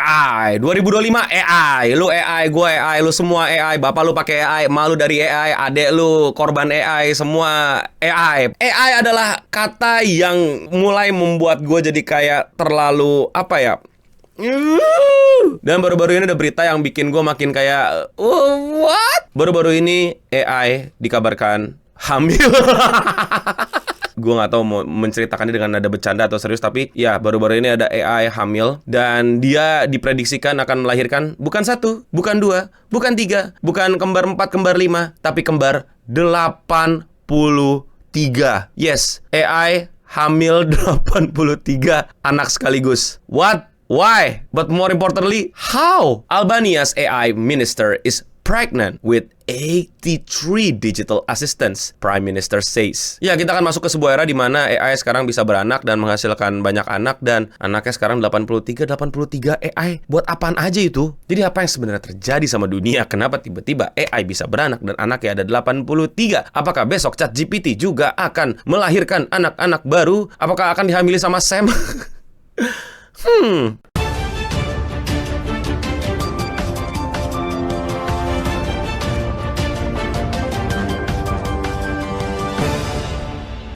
AI. 2025 AI. Lu AI, gue AI, lu semua AI. Bapak lu pakai AI, emak lu dari AI, adek lu korban AI, semua AI. AI adalah kata yang mulai membuat gue jadi kayak terlalu apa ya? Dan baru-baru ini ada berita yang bikin gue makin kayak what? Baru-baru ini AI dikabarkan hamil. Gue gak tahu mau menceritakannya dengan nada bercanda atau serius, tapi ya baru-baru ini ada AI hamil dan dia diprediksikan akan melahirkan bukan 1, bukan 2, bukan 3, bukan kembar 4, kembar 5, tapi kembar 83. Yes, AI hamil 83 anak sekaligus. What? Why? But more importantly, how? Albania's AI minister is pregnant with 83 digital assistants, Prime Minister says. Ya, kita akan masuk ke sebuah era di mana AI sekarang bisa beranak dan menghasilkan banyak anak, dan anaknya sekarang 83 AI. Buat apaan aja itu? Jadi apa yang sebenarnya terjadi sama dunia? Kenapa tiba-tiba AI bisa beranak dan anaknya ada 83? Apakah besok ChatGPT juga akan melahirkan anak-anak baru? Apakah akan dihamili sama Sam?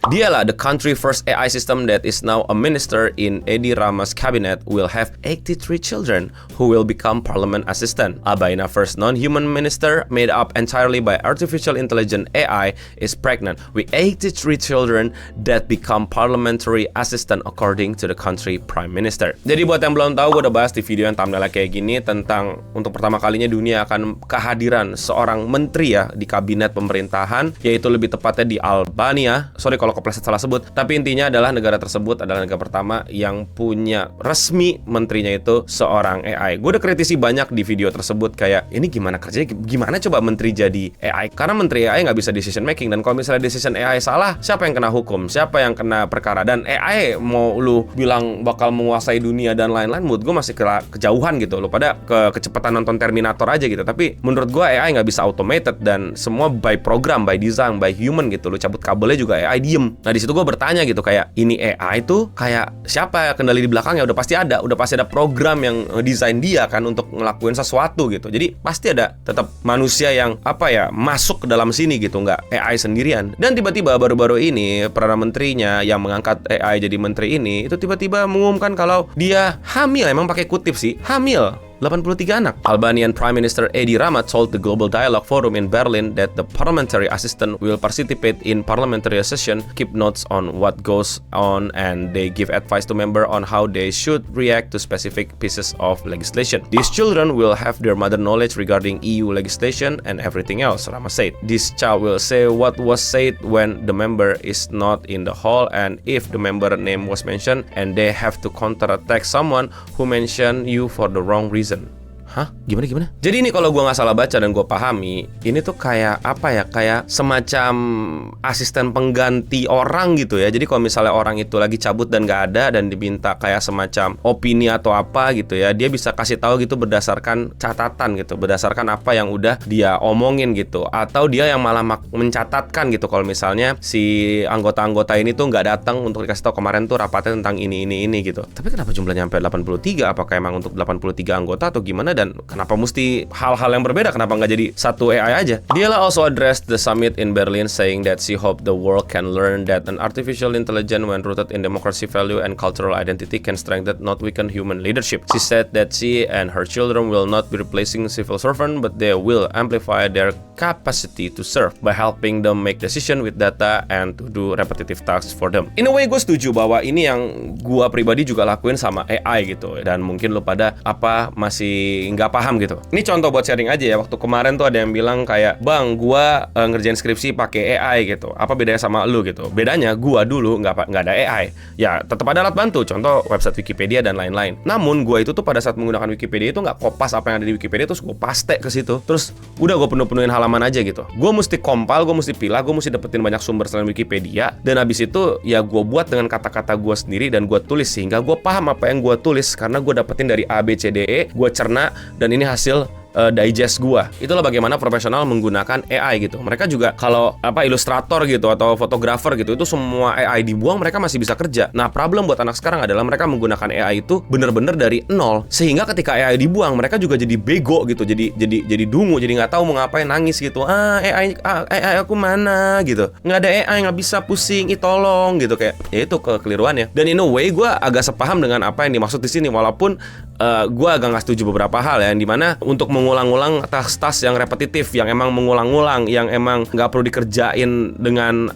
Dialah, the country first AI system that is now a minister in Edi Rama's cabinet, will have 83 children who will become parliament assistant. Albania first non-human minister, made up entirely by artificial intelligence AI, is pregnant with 83 children that become parliamentary assistant according to the country prime minister. Jadi buat yang belum tahu, gue udah bahas di video yang thumbnailnya kayak gini tentang untuk pertama kalinya dunia akan kehadiran seorang menteri ya di kabinet pemerintahan, yaitu lebih tepatnya di Albania. Sorry kalau kepleset salah sebut, tapi intinya adalah negara tersebut adalah negara pertama yang punya resmi menterinya itu seorang AI. Gue udah kritisi banyak di video tersebut kayak ini gimana kerjanya, gimana coba menteri jadi AI, karena menteri AI nggak bisa decision making, dan kalau misalnya decision AI salah, siapa yang kena hukum, siapa yang kena perkara, dan AI mau lu bilang bakal menguasai dunia dan lain-lain, menurut gue masih kejauhan gitu. Lu pada kecepatan nonton Terminator aja gitu, tapi menurut gue AI nggak bisa automated dan semua by program, by design, by human gitu. Lu cabut kabelnya juga AI diem. Nah di situ gue bertanya gitu kayak ini AI tuh kayak siapa kendali di belakangnya? Udah pasti ada program yang desain dia kan untuk ngelakuin sesuatu gitu. Jadi pasti ada tetap manusia yang apa ya masuk ke dalam sini gitu, nggak AI sendirian. Dan tiba-tiba baru-baru ini perdana menterinya yang mengangkat AI jadi menteri ini itu tiba-tiba mengumumkan kalau dia hamil. Emang pakai kutip sih, hamil 83 anak. Albanian Prime Minister Edi Rama told the Global Dialogue Forum in Berlin that the parliamentary assistant will participate in parliamentary session, keep notes on what goes on, and they give advice to members on how they should react to specific pieces of legislation. These children will have their mother knowledge regarding EU legislation and everything else, Rama said. This child will say what was said when the member is not in the hall, and if the member name was mentioned, and they have to counterattack someone who mentioned you for the wrong reason. Hah? Gimana? Jadi ini kalau gue nggak salah baca dan gue pahami, ini tuh kayak apa ya? Kayak semacam asisten pengganti orang gitu ya. Jadi kalau misalnya orang itu lagi cabut dan nggak ada dan diminta kayak semacam opini atau apa gitu ya, dia bisa kasih tahu gitu berdasarkan catatan gitu, berdasarkan apa yang udah dia omongin gitu. Atau dia yang malah mencatatkan gitu kalau misalnya si anggota-anggota ini tuh nggak datang untuk dikasih tahu kemarin tuh rapatnya tentang ini gitu. Tapi kenapa jumlahnya sampai 83? Apakah emang untuk 83 anggota atau gimana? Dan kenapa mesti hal-hal yang berbeda? Kenapa nggak jadi satu AI aja? Dialah also addressed the summit in Berlin saying that she hoped the world can learn that an artificial intelligence when rooted in democracy value and cultural identity can strengthen, not weaken human leadership. She said that she and her children will not be replacing civil servants, but they will amplify their capacity to serve by helping them make decision with data and to do repetitive tasks for them. In a way gue setuju bahwa ini yang gue pribadi juga lakuin sama AI gitu, dan mungkin lo pada apa masih nggak paham gitu. Ini contoh buat sharing aja ya. Waktu kemarin tuh ada yang bilang kayak, bang, gua ngerjain skripsi pakai AI gitu. Apa bedanya sama lu gitu? Bedanya gua dulu nggak ada AI. Ya tetap ada alat bantu. Contoh website Wikipedia dan lain-lain. Namun gua itu tuh pada saat menggunakan Wikipedia itu nggak kopas apa yang ada di Wikipedia terus gua paste ke situ. Terus udah gua penuhin halaman aja gitu. Gua mesti compile, gua mesti pilah, gua mesti dapetin banyak sumber selain Wikipedia. Dan habis itu ya gua buat dengan kata-kata gua sendiri dan gua tulis sehingga gua paham apa yang gua tulis karena gua dapetin dari A B C D E. Gua cerna dan ini hasil digest gua. Itulah bagaimana profesional menggunakan AI gitu. Mereka juga kalau ilustrator gitu atau fotografer gitu, itu semua AI dibuang, mereka masih bisa kerja. Nah, problem buat anak sekarang adalah mereka menggunakan AI itu bener-bener dari nol, sehingga ketika AI dibuang, mereka juga jadi bego gitu, jadi dungu, jadi nggak tahu mau ngapain, nangis gitu. AI aku mana gitu, nggak ada AI, nggak bisa, pusing, tolong gitu, kayak ya itu kekeliruannya. Dan in a way gue agak sepaham dengan apa yang dimaksud di sini, walaupun gue agak nggak setuju beberapa hal ya, yang dimana untuk mengulang-ulang tas-tas yang repetitif, yang emang mengulang-ulang, yang emang nggak perlu dikerjain dengan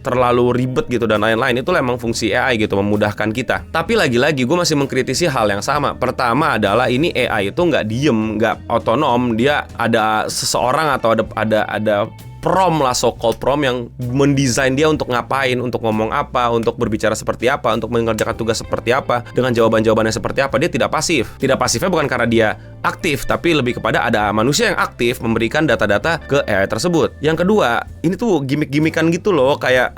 terlalu ribet gitu dan lain-lain, itulah emang fungsi AI gitu, memudahkan kita. Tapi lagi-lagi gue masih mengkritisi hal yang sama. Pertama adalah ini AI itu nggak diem, nggak otonom, dia ada seseorang atau ada prom lah, so-called prom, yang mendesain dia untuk ngapain, untuk ngomong apa, untuk berbicara seperti apa, untuk mengerjakan tugas seperti apa, dengan jawaban-jawabannya seperti apa. Dia tidak pasif. Tidak pasifnya bukan karena dia aktif, tapi lebih kepada ada manusia yang aktif memberikan data-data ke AI tersebut. Yang kedua, ini tuh gimmick-gimmickan gitu loh, kayak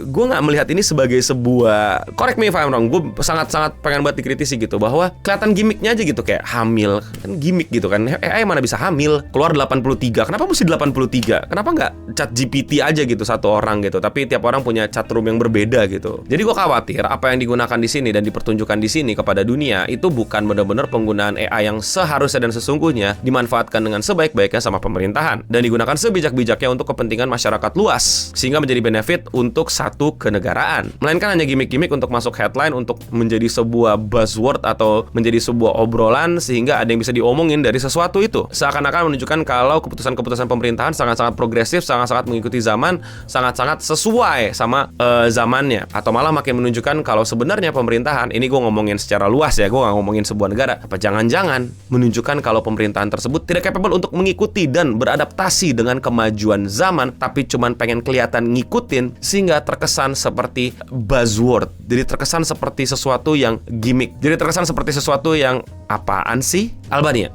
gue nggak melihat ini sebagai sebuah, correct me if I'm wrong, gue sangat-sangat pengen banget dikritisi gitu, bahwa kelihatan gimmicknya aja gitu, kayak hamil, kan gimmick gitu kan. AI mana bisa hamil, keluar 83, kenapa mesti 83? Kenapa nggak chat GPT aja gitu, satu orang gitu, tapi tiap orang punya chat room yang berbeda gitu. Jadi gue khawatir apa yang digunakan di sini dan dipertunjukkan di sini kepada dunia itu bukan benar-benar penggunaan AI yang seharusnya dan sesungguhnya dimanfaatkan dengan sebaik-baiknya sama pemerintahan dan digunakan sebijak-bijaknya untuk kepentingan masyarakat luas, sehingga menjadi benefit untuk satu kenegaraan. Melainkan hanya gimmick-gimmick untuk masuk headline, untuk menjadi sebuah buzzword atau menjadi sebuah obrolan sehingga ada yang bisa diomongin dari sesuatu itu. Seakan-akan menunjukkan kalau keputusan-keputusan pemerintahan sangat-sangat progresif, sangat-sangat mengikuti zaman, sangat-sangat sesuai sama zamannya. Atau malah makin menunjukkan kalau sebenarnya pemerintahan, ini gue ngomongin secara luas ya, gue gak ngomongin sebuah negara, apa jangan-jangan menunjukkan kalau pemerintahan tersebut tidak capable untuk mengikuti dan beradaptasi dengan kemajuan zaman, tapi cuman pengen kelihatan ngikutin, sehingga terkesan seperti buzzword. Jadi terkesan seperti sesuatu yang gimmick. Jadi terkesan seperti sesuatu yang apaan sih? Albania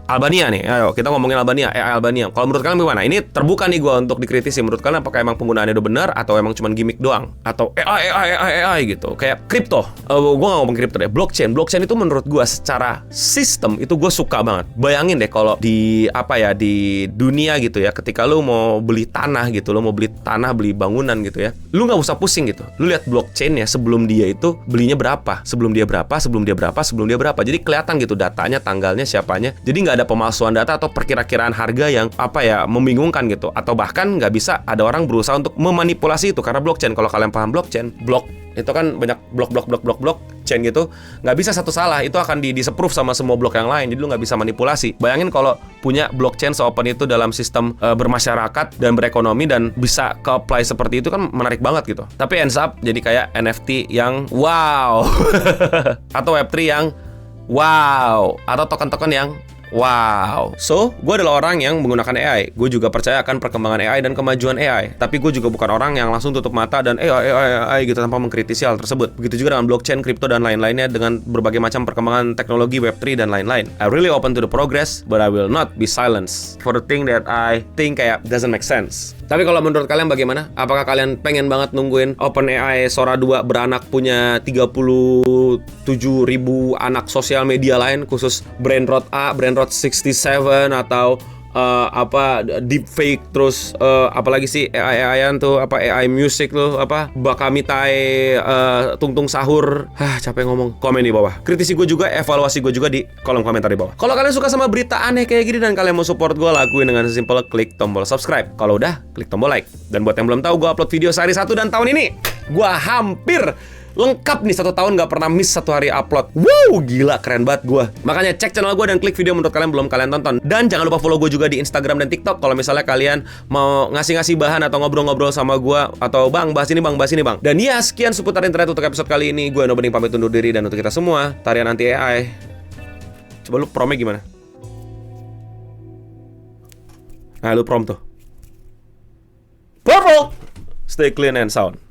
nih, ayo kita ngomongin Albania, Albania. Kalau menurut kalian gimana? Ini terbuka nih gue untuk dikritisi. Menurut kalian apakah emang penggunaannya udah benar atau emang cuma gimmick doang? Atau AI gitu. Kayak kripto. Gue gak ngomong kripto deh. Blockchain itu menurut gue secara sistem itu gue suka banget. Bayangin deh kalau di di dunia gitu ya, ketika lu mau beli tanah gitu, lu mau beli tanah, beli bangunan gitu ya, lu nggak usah pusing gitu. Lu lihat blockchainnya sebelum dia itu belinya berapa, sebelum dia berapa. Jadi kelihatan gitu datanya, tanggalnya, siapanya. Jadi nggak ada pemalsuan data atau perkira-kiraan harga yang membingungkan gitu. Atau bahkan nggak bisa ada orang berusaha untuk memanipulasi itu, karena blockchain, kalau kalian paham blockchain, blok itu kan banyak blok chain gitu, nggak bisa satu salah, itu akan disapprove sama semua blok yang lain, jadi lu nggak bisa manipulasi. Bayangin kalau punya blockchain se-open itu dalam sistem bermasyarakat dan berekonomi dan bisa ke-apply seperti itu, kan menarik banget gitu. Tapi ends up jadi kayak NFT yang wow atau Web3 yang wow, atau token-token yang wow. So, gue adalah orang yang menggunakan AI. Gue juga percaya akan perkembangan AI dan kemajuan AI. Tapi gue juga bukan orang yang langsung tutup mata dan AI gitu tanpa mengkritisi hal tersebut. Begitu juga dengan blockchain, kripto, dan lain-lainnya, dengan berbagai macam perkembangan teknologi Web3 dan lain-lain. I really open to the progress, but I will not be silenced for the thing that I think kayak doesn't make sense. Tapi kalau menurut kalian bagaimana? Apakah kalian pengen banget nungguin OpenAI Sora 2 beranak punya 37.000 anak sosial media lain, khusus Brainrot A, Brainrot 67, atau deepfake, terus apalagi sih AI-an tuh, AI music tuh, Bakamitai, Tungtung Sahur. Capek ngomong. Komen di bawah. Kritisi gue juga, evaluasi gue juga di kolom komentar di bawah. Kalau kalian suka sama berita aneh kayak gini dan kalian mau support gue, lakuin dengan sesimpel klik tombol subscribe. Kalau udah, klik tombol like. Dan buat yang belum tahu, gue upload video sehari 1, dan tahun ini gue hampir lengkap nih 1 tahun gak pernah miss 1 hari upload. Wow, gila, keren banget gue. Makanya cek channel gue dan klik video menurut kalian belum kalian tonton. Dan jangan lupa follow gue juga di Instagram dan TikTok kalau misalnya kalian mau ngasih-ngasih bahan atau ngobrol-ngobrol sama gue, atau bang, bahas ini bang. Dan ya, sekian seputar internet untuk episode kali ini. Gue Nobening pamit undur diri, dan untuk kita semua, tarian anti AI. Coba lu promnya gimana? Nah, lu prom tuh. Purple! Stay clean and sound.